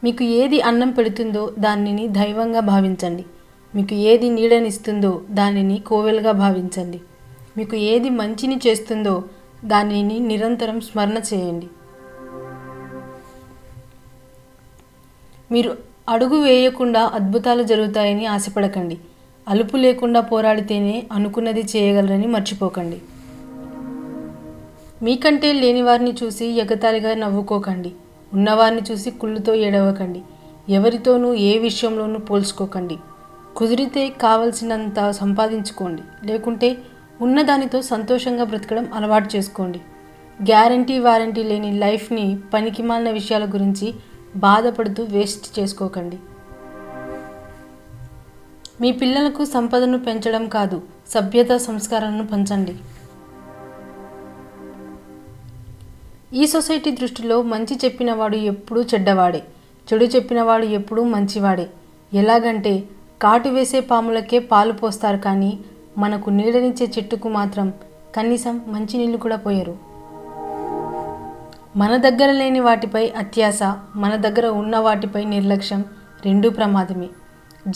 మీకు ఏది అన్నం పెడుతుందో దానిని దైవంగా భావించండి. మీకు ఏది నీడనిస్తుందో దానిని కోవెలుగా భావించండి. మీకు ఏది మంచిని చేస్తుందో దానిని నిరంతరం స్మరణ చేయండి. మీరు అడుగు వేయకుండా అద్భుతాలు జరుగుతాయని ఆశపడకండి. అలుపు లేకుండా పోరాడితేనే అనుకున్నది చేయగలరని మర్చిపోకండి. మీకంటే లేని వారిని చూసి ఎగతాళిగా నవ్వుకోకండి. ఉన్నవారిని చూసి కుళ్ళుతో ఏడవకండి. ఎవరితోనూ ఏ విషయంలోనూ పోల్చుకోకండి. కుదిరితే కావలసినంత సంపాదించుకోండి, లేకుంటే ఉన్నదానితో సంతోషంగా బ్రతకడం అలవాటు చేసుకోండి. గ్యారంటీ వారంటీ లేని లైఫ్ని పనికిమాలిన విషయాల గురించి బాధపడుతూ వేస్ట్ చేసుకోకండి. మీ పిల్లలకు సంపదను పెంచడం కాదు, సభ్యత సంస్కారాలను పంచండి. ఈ సొసైటీ దృష్టిలో మంచి చెప్పినవాడు ఎప్పుడూ చెడ్డవాడే, చెడు చెప్పినవాడు ఎప్పుడూ మంచివాడే. ఎలాగంటే కాటు వేసే పాములకే పాలు పోస్తారు, కానీ మనకు నీడనిచ్చే చెట్టుకు మాత్రం కనీసం మంచినీళ్ళు కూడా పోయరు. మన దగ్గర లేని వాటిపై అత్యాశ, మన దగ్గర ఉన్న వాటిపై నిర్లక్ష్యం రెండూ ప్రమాదమే.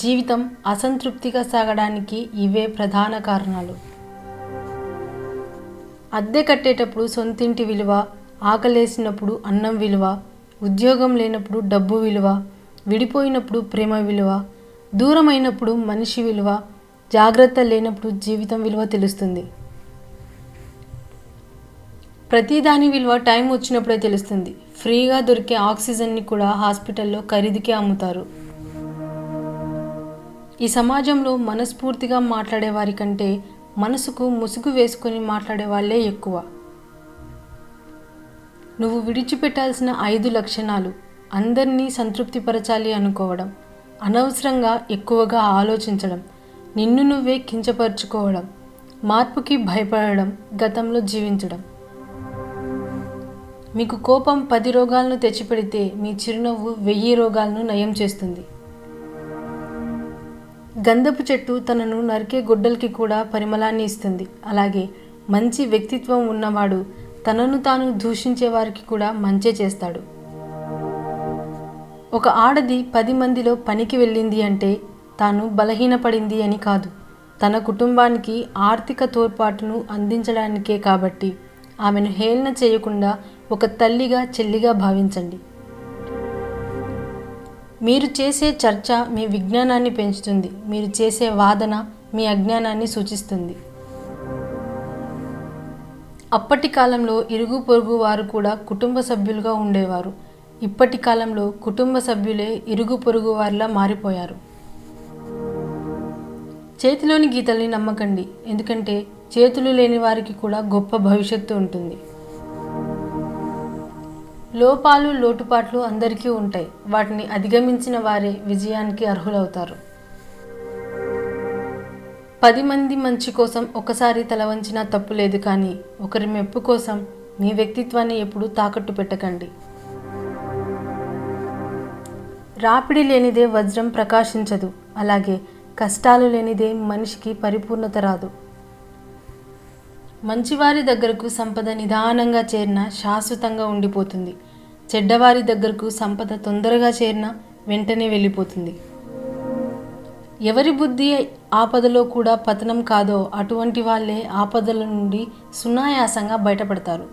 జీవితం అసంతృప్తిగా సాగడానికి ఇవే ప్రధాన కారణాలు. అద్దె కట్టేటప్పుడు సొంతింటి విలువ, ఆకలేసినప్పుడు అన్నం విలువ, ఉద్యోగం లేనప్పుడు డబ్బు విలువ, విడిపోయినప్పుడు ప్రేమ విలువ, దూరమైనప్పుడు మనిషి విలువ, జాగ్రత్త లేనప్పుడు జీవితం విలువ తెలుస్తుంది. ప్రతిదాని విలువ టైం వచ్చినప్పుడే తెలుస్తుంది. ఫ్రీగా దొరికే ఆక్సిజన్ని కూడా హాస్పిటల్లో ఖరీదుకే అమ్ముతారు. ఈ సమాజంలో మనస్ఫూర్తిగా మాట్లాడే వారి కంటే మనసుకు ముసుగు వేసుకొని మాట్లాడే వాళ్ళే ఎక్కువ. నువ్వు విడిచిపెట్టాల్సిన 5 లక్షణాలు: అందరినీ సంతృప్తిపరచాలి అనుకోవడం, అనవసరంగా ఎక్కువగా ఆలోచించడం, నిన్ను నువ్వే కించపరుచుకోవడం, మార్పుకి భయపడడం, గతంలో జీవించడం. మీకు కోపం 10 రోగాలను తెచ్చిపెడితే మీ చిరునవ్వు 1000 రోగాలను నయం చేస్తుంది. గంధపు చెట్టు తనను నరికే గొడ్డలికి కూడా పరిమళాన్ని ఇస్తుంది. అలాగే మంచి వ్యక్తిత్వం ఉన్నవాడు తనను తాను దూషించే వారికి కూడా మంచే చేస్తాడు. ఒక ఆడది 10 మందిలో పనికి వెళ్ళింది అంటే తాను బలహీనపడింది అని కాదు, తన కుటుంబానికి ఆర్థిక తోడ్పాటును అందించడానికే. కాబట్టి ఆమెను హేళన చేయకుండా ఒక తల్లిగా, చెల్లిగా భావించండి. మీరు చేసే చర్చ మీ విజ్ఞానాన్ని పెంచుతుంది. మీరు చేసే వాదన మీ అజ్ఞానాన్ని సూచిస్తుంది. అప్పటి కాలంలో ఇరుగు పొరుగు వారు కూడా కుటుంబ సభ్యులుగా ఉండేవారు. ఇప్పటి కాలంలో కుటుంబ సభ్యులే ఇరుగు పొరుగు వారిలా మారిపోయారు. చేతిలోని గీతల్ని నమ్మకండి, ఎందుకంటే చేతులు లేని వారికి కూడా గొప్ప భవిష్యత్తు ఉంటుంది. లోపాలు, లోటుపాట్లు అందరికీ ఉంటాయి. వాటిని అధిగమించిన వారే విజయానికి అర్హులవుతారు. 10 మంది మంచి కోసం ఒకసారి తల వంచినా తప్పు లేదు, కానీ ఒకరి మెప్పు కోసం మీ వ్యక్తిత్వాన్ని ఎప్పుడూ తాకట్టు పెట్టకండి. రాపిడి లేనిదే వజ్రం ప్రకాశించదు, అలాగే కష్టాలు లేనిదే మనిషికి పరిపూర్ణత రాదు. మంచివారి దగ్గరకు సంపద నిదానంగా చేరినా శాశ్వతంగా ఉండిపోతుంది. చెడ్డవారి దగ్గరకు సంపద తొందరగా చేరినా వెంటనే వెళ్ళిపోతుంది. ఎవరి బుద్ధి ఆపదలో కూడా పతనం కాదో అటువంటి వాళ్ళే ఆపదల నుండి సునాయాసంగా బయటపడతారు.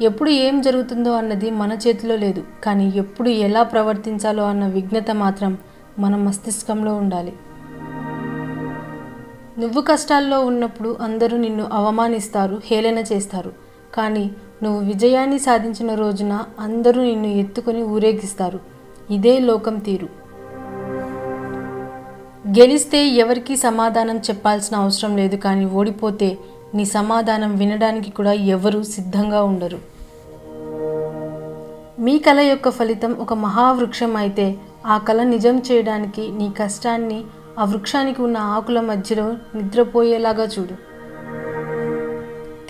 ఎప్పుడు ఏం జరుగుతుందో అన్నది మన చేతిలో లేదు, కానీ ఎప్పుడు ఎలా ప్రవర్తించాలో అన్న విజ్ఞత మాత్రం మన మస్తిష్కంలో ఉండాలి. నువ్వు కష్టాల్లో ఉన్నప్పుడు అందరూ నిన్ను అవమానిస్తారు, హేళన చేస్తారు. కానీ నువ్వు విజయాన్ని సాధించిన రోజున అందరూ నిన్ను ఎత్తుకొని ఊరేగిస్తారు. ఇదే లోకం తీరు. గెలిస్తే ఎవరికీ సమాధానం చెప్పాల్సిన అవసరం లేదు, కానీ ఓడిపోతే నీ సమాధానం వినడానికి కూడా ఎవరూ సిద్ధంగా ఉండరు. మీ కల యొక్క ఫలితం ఒక మహావృక్షం అయితే ఆ కల నిజం చేయడానికి నీ కష్టాన్ని ఆ వృక్షానికి ఉన్న ఆకుల మధ్యలో నిద్రపోయేలాగా చూడు.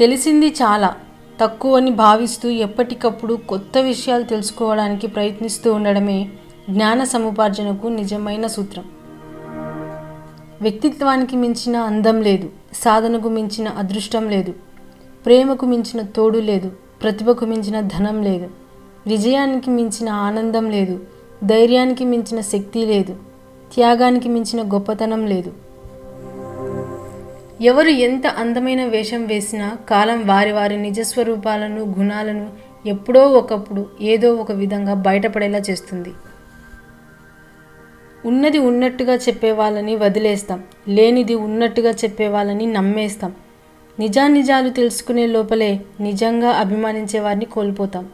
తెలిసింది చాలా తక్కువని భావిస్తూ ఎప్పటికప్పుడు కొత్త విషయాలు తెలుసుకోవడానికి ప్రయత్నిస్తూ ఉండడమే జ్ఞాన సముపార్జనకు నిజమైన సూత్రం. వ్యక్తిత్వానికి మించిన అందం లేదు, సాధనకు మించిన అదృష్టం లేదు, ప్రేమకు మించిన తోడు లేదు, ప్రతిభకు మించిన ధనం లేదు. విజయానికి మించిన ఆనందం లేదు, ధైర్యానికి మించిన శక్తి లేదు, త్యాగానికి మించిన గొప్పతనం లేదు. ఎవరు ఎంత అందమైన వేషం వేసినా కాలం వారి వారి నిజస్వరూపాలను, గుణాలను ఎప్పుడో ఒకప్పుడు ఏదో ఒక విధంగా బయటపడేలా చేస్తుంది. ఉన్నది ఉన్నట్టుగా చెప్పే వాళ్ళని వదిలేస్తాం, లేనిది ఉన్నట్టుగా చెప్పే వాళ్ళని నమ్మేస్తాం. నిజానిజాలు తెలుసుకునే లోపలే నిజంగా అభిమానించే వారిని కోల్పోతాం.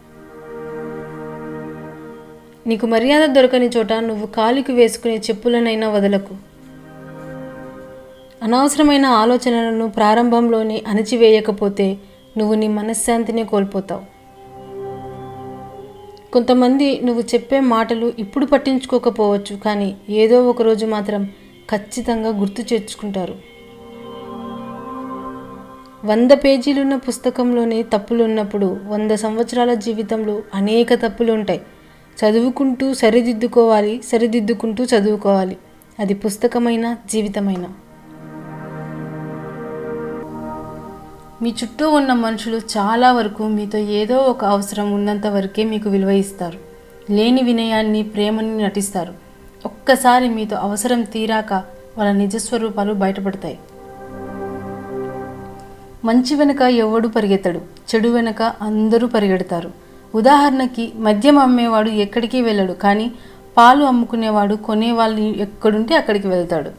నీకు మర్యాద దొరకని చోట నువ్వు కాలికి వేసుకునే చెప్పులనైనా వదలకు. అనవసరమైన ఆలోచనలను ప్రారంభంలోనే అణిచివేయకపోతే నువ్వు నీ మనశ్శాంతిని కోల్పోతావు. కొంతమంది నువ్వు చెప్పే మాటలు ఇప్పుడు పట్టించుకోకపోవచ్చు, కానీ ఏదో ఒకరోజు మాత్రం ఖచ్చితంగా గుర్తు చేర్చుకుంటారు. 100 పేజీలున్న పుస్తకంలోనే తప్పులున్నప్పుడు 100 సంవత్సరాల జీవితంలో అనేక తప్పులు ఉంటాయి. చదువుకుంటూ సరిదిద్దుకోవాలి, సరిదిద్దుకుంటూ చదువుకోవాలి. అది పుస్తకమైనా జీవితమైనా. మీ చుట్టూ ఉన్న మనుషులు చాలా వరకు మీతో ఏదో ఒక అవసరం ఉన్నంత వరకే మీకు విలువ ఇస్తారు. లేని వినయాన్ని, ప్రేమని నటిస్తారు. ఒక్కసారి మీతో అవసరం తీరాక వాళ్ళ నిజస్వరూపాలు బయటపడతాయి. మంచి వెనుక ఎవడు పరిగెత్తడు, చెడు వెనుక అందరూ పరిగెడతారు. ఉదాహరణకి మద్యం అమ్మేవాడు ఎక్కడికి వెళ్ళడు, కానీ పాలు అమ్ముకునేవాడు కొనేవాళ్ళు ఎక్కడుంటే అక్కడికి వెళ్తాడు.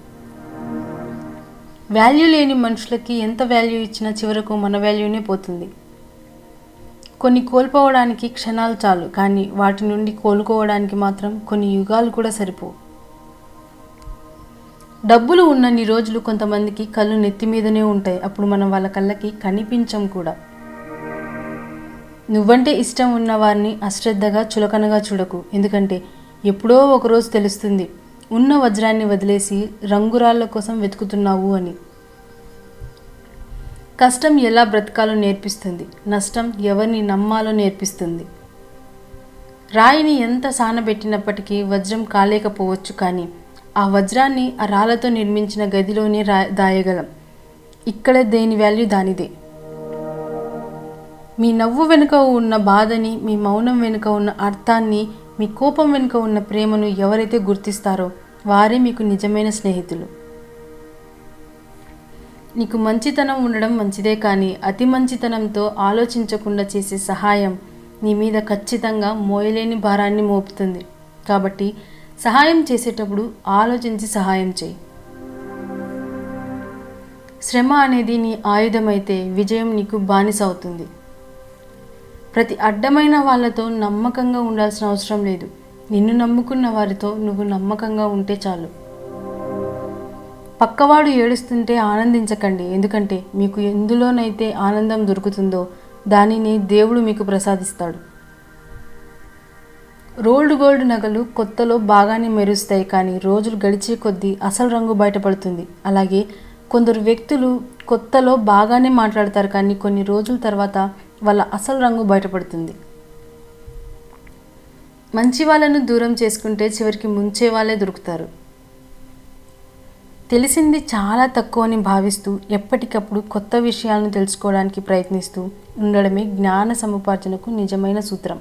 వాల్యూ లేని మనుషులకి ఎంత వాల్యూ ఇచ్చినా చివరకు మన వాల్యూనే పోతుంది. కొన్ని కోల్పోవడానికి క్షణాలు చాలు, కానీ వాటి నుండి కోలుకోవడానికి మాత్రం కొన్ని యుగాలు కూడా సరిపోవు. డబ్బులు ఉన్నన్ని రోజులు కొంతమందికి కళ్ళు నెత్తి మీదనే ఉంటాయి. అప్పుడు మనం వాళ్ళ కళ్ళకి కనిపించం కూడా. నువ్వంటే ఇష్టం ఉన్న వారిని అశ్రద్ధగా, చులకనగా చూడకు. ఎందుకంటే ఎప్పుడో ఒకరోజు తెలుస్తుంది ఉన్న వజ్రాన్ని వదిలేసి రంగురాళ్ళ కోసం వెతుకుతున్నావు అని. కష్టం ఎలా బ్రతకాలో నేర్పిస్తుంది, నష్టం ఎవరిని నమ్మాలో నేర్పిస్తుంది. రాయిని ఎంత సానబెట్టినప్పటికీ వజ్రం కాలేకపోవచ్చు, కానీ ఆ వజ్రాన్ని ఆ రాళ్ళతో నిర్మించిన గదిలోనే దాయగలం. ఇక్కడే దేని వాల్యూ దానిదే. మీ నవ్వు వెనుక ఉన్న బాధని, మీ మౌనం వెనుక ఉన్న అర్థాన్ని, మీ కోపం వెనుక ఉన్న ప్రేమను ఎవరైతే గుర్తిస్తారో వారే మీకు నిజమైన స్నేహితులు. నీకు మంచితనం ఉండడం మంచిదే, కానీ అతి మంచితనంతో ఆలోచించకుండా చేసే సహాయం నీ మీద ఖచ్చితంగా మోయలేని భారాన్ని మోపుతుంది. కాబట్టి సహాయం చేసేటప్పుడు ఆలోచించి సహాయం చేయి. శ్రమ అనేది నీ ఆయుధమైతే విజయం నీకు బానిస అవుతుంది. ప్రతి అడ్డమైన వాళ్ళతో నమ్మకంగా ఉండాల్సిన అవసరం లేదు. నిన్ను నమ్ముకున్న వారితో నువ్వు నమ్మకంగా ఉంటే చాలు. పక్కవాడు ఏడుస్తుంటే ఆనందించకండి, ఎందుకంటే మీకు ఎందులోనైతే ఆనందం దొరుకుతుందో దానిని దేవుడు మీకు ప్రసాదిస్తాడు. రోల్డ్ గోల్డ్ నగలు కొత్తలో బాగానే మెరుస్తాయి, కానీ రోజులు గడిచే కొద్దీ అసలు రంగు బయటపడుతుంది. అలాగే కొందరు వ్యక్తులు కొత్తలో బాగానే మాట్లాడతారు, కానీ కొన్ని రోజుల తర్వాత వాళ్ళ అసలు రంగు బయటపడుతుంది. మంచి వాళ్ళను దూరం చేసుకుంటే చివరికి ముంచే వాళ్ళే దొరుకుతారు. తెలిసింది చాలా తక్కువ అని భావిస్తూ ఎప్పటికప్పుడు కొత్త విషయాలను తెలుసుకోవడానికి ప్రయత్నిస్తూ ఉండడమే జ్ఞాన సముపార్జనకు నిజమైన సూత్రం.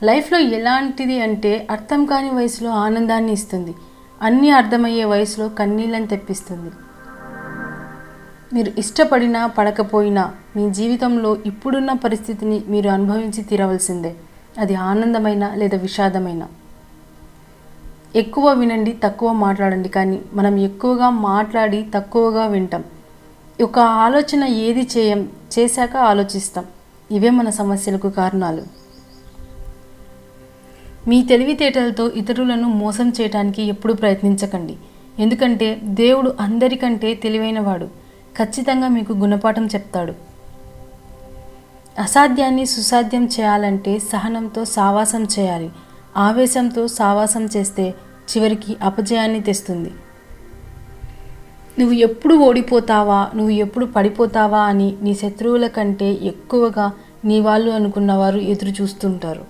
లైఫ్లో ఎలాంటిది అంటే అర్థం కాని వయసులో ఆనందాన్ని ఇస్తుంది, అన్నీ అర్థమయ్యే వయసులో కన్నీళ్ళని తెప్పిస్తుంది. మీరు ఇష్టపడినా పడకపోయినా మీ జీవితంలో ఇప్పుడున్న పరిస్థితిని మీరు అనుభవించి తీరవలసిందే. అది ఆనందమైన లేదా విషాదమైన. ఎక్కువ వినండి, తక్కువ మాట్లాడండి, కానీ మనం ఎక్కువగా మాట్లాడి తక్కువగా వింటాం. ఒక ఆలోచన ఏది చేశాక ఆలోచిస్తాం. ఇవే మన సమస్యలకు కారణాలు. మీ తెలివితేటలతో ఇతరులను మోసం చేయడానికి ఎప్పుడూ ప్రయత్నించకండి, ఎందుకంటే దేవుడు అందరికంటే తెలివైనవాడు. ఖచ్చితంగా మీకు గుణపాఠం చెప్తాడు. అసాధ్యాన్ని సుసాధ్యం చేయాలంటే సహనంతో సావాసం చేయాలి. ఆవేశంతో సావాసం చేస్తే చివరికి అపజయాన్ని తెస్తుంది. నువ్వు ఎప్పుడు ఓడిపోతావా, నువ్వు ఎప్పుడు పడిపోతావా అని నీ శత్రువుల కంటే ఎక్కువగా నీ వాళ్ళు అనుకున్నవారు ఎదురు చూస్తుంటారు.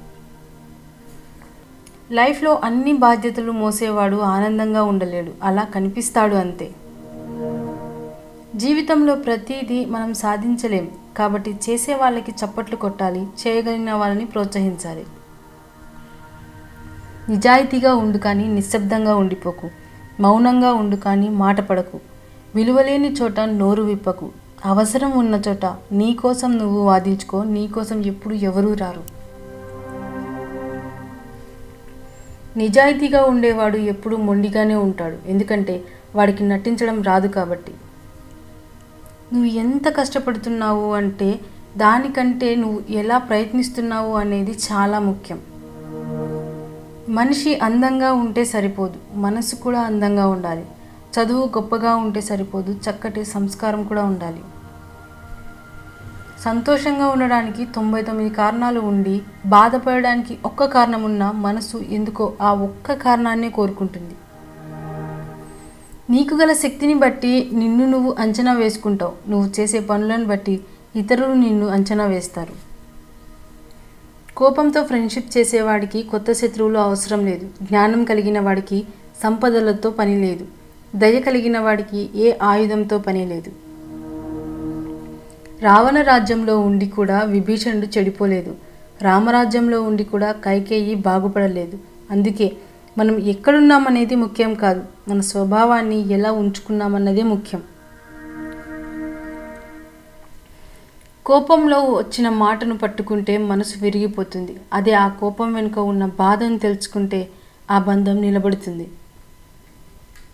లైఫ్లో అన్ని బాధ్యతలు మోసేవాడు ఆనందంగా ఉండలేడు, అలా కనిపిస్తాడు అంతే. జీవితంలో ప్రతిదీ మనం సాధించలేం, కాబట్టి చేసే వాళ్ళకి చప్పట్లు కొట్టాలి, చేయగలిగిన వాళ్ళని ప్రోత్సహించాలి. నిజాయితీగా ఉండు కానీ నిశ్శబ్దంగా ఉండిపోకు. మౌనంగా ఉండు కానీ మాట పడకు. విలువలేని చోట నోరు విప్పకు. అవసరం ఉన్న చోట నీ కోసం నువ్వు వాదించుకో. నీ కోసం ఎప్పుడు ఎవరూ రారు. నిజాయితీగా ఉండేవాడు ఎప్పుడు మొండిగానే ఉంటాడు, ఎందుకంటే వాడికి నటించడం రాదు కాబట్టి. నువ్వు ఎంత కష్టపడుతున్నావు అంటే దానికంటే నువ్వు ఎలా ప్రయత్నిస్తున్నావు అనేది చాలా ముఖ్యం. మనిషి అందంగా ఉంటే సరిపోదు, మనసు కూడా అందంగా ఉండాలి. చదువు గొప్పగా ఉంటే సరిపోదు, చక్కటి సంస్కారం కూడా ఉండాలి. సంతోషంగా ఉండడానికి 99 కారణాలు ఉండి బాధపడడానికి ఒక్క కారణం ఉన్నా మనసు ఎందుకో ఆ ఒక్క కారణాన్నే కోరుకుంటుంది. నీకు గల శక్తిని బట్టి నిన్ను నువ్వు అంచనా వేసుకుంటావు. నువ్వు చేసే పనులను బట్టి ఇతరులు నిన్ను అంచనా వేస్తారు. కోపంతో ఫ్రెండ్షిప్ చేసేవాడికి కొత్త శత్రువులు అవసరం లేదు. జ్ఞానం కలిగిన వాడికి సంపదలతో పని లేదు. దయ కలిగిన వాడికి ఏ ఆయుధంతో పని లేదు. రావణ రాజ్యంలో ఉండి కూడా విభీషణుడు చెడిపోలేదు. రామరాజ్యంలో ఉండి కూడా కైకేయి బాగుపడలేదు. అందుకే మనం ఎక్కడున్నామనేది ముఖ్యం కాదు, మన స్వభావాన్ని ఎలా ఉంచుకున్నామన్నదే ముఖ్యం. కోపంలో వచ్చిన మాటను పట్టుకుంటే మనసు విరిగిపోతుంది. అదే ఆ కోపం వెనుక ఉన్న బాధను తెలుసుకుంటే ఆ బంధం నిలబడుతుంది.